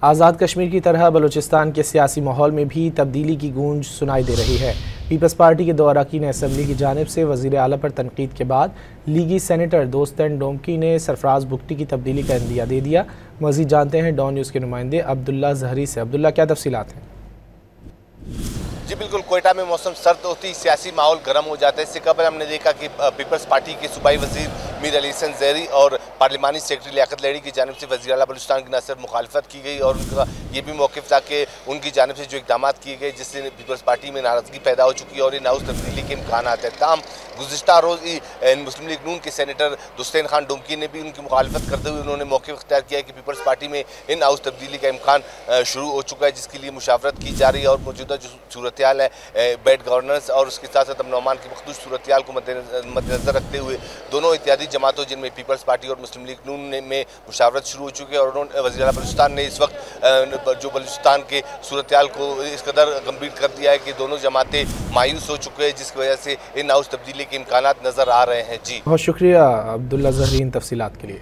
आज़ाद कश्मीर की तरह बलूचिस्तान के सियासी माहौल में भी तब्दीली की गूंज सुनाई दे रही है। पीपल्स पार्टी के दो अरकान असम्बली की जानिब से वज़ीर आला पर तनकीद के बाद लीगी सेनेटर दोस्तन डोमकी ने सरफराज भुगटी की तब्दीली का इंदिया दे दिया। मज़ीद जानते हैं डॉन न्यूज़ के नुमाइंदे अब्दुल्ला ज़हरी से। अब्दुल्ला, क्या तफसीलात हैं? जी बिल्कुल, कोयटा में मौसम सर्द होती, सियासी माहौल गर्म हो जाता है। इससे कबल हमने देखा कि पीपल्स पार्टी के सूबाई वजीर मीर अली हसन ज़हरी और पार्लिमानी सेक्रेटरी लियाकत लहड़ी की जानिब से वज़ीर आला बलूचिस्तान की न सिर्फ मुखालफत की गई और उनका ये भी मौक़िफ़ था कि उनकी जानिब से जो इक़दाम किए गए जिससे पीपल्स पार्टी में नाराज़गी पैदा हो चुकी है और इन हाउस तब्दीली के इम्कान हैं। ताम गुज़िश्ता रोज़ ही मुस्लिम लीग नून के सेनेटर दोस्तन खान डोमकी ने भी उनकी मुखालफत करते हुए उन्होंने मौक़िफ़ इख्तियार किया कि पीपल्स पार्टी में इन हाउस तब्दीली का इम्कान शुरू हो चुका है, जिसके लिए मुशावरत की जा रही है और मौजूदा जो सूरत हाल है बैड गवर्नेंस और उसके साथ साथ अमन अमान की मखदूश सूरत हाल को मद्देनजर रखते हुए दोनों इत्यादी जमातों जिनमें पीपल्स पार्टी और मुस्लिम लीग नून में मुशावरत शुरू हो चुकी है और उन्होंने वज़ीर आला बलूचिस्तान ने इस वक्त जो बलूचिस्तान के सूरत हाल को इस कदर गंभीर कर दिया है कि दोनों जमातें मायूस हो चुके हैं, जिसकी वजह से इन हाउस तब्दीली के इम्कान नज़र आ रहे हैं। जी बहुत शुक्रिया अब्दुल्ला ज़हरी इन तफसीलात के लिए।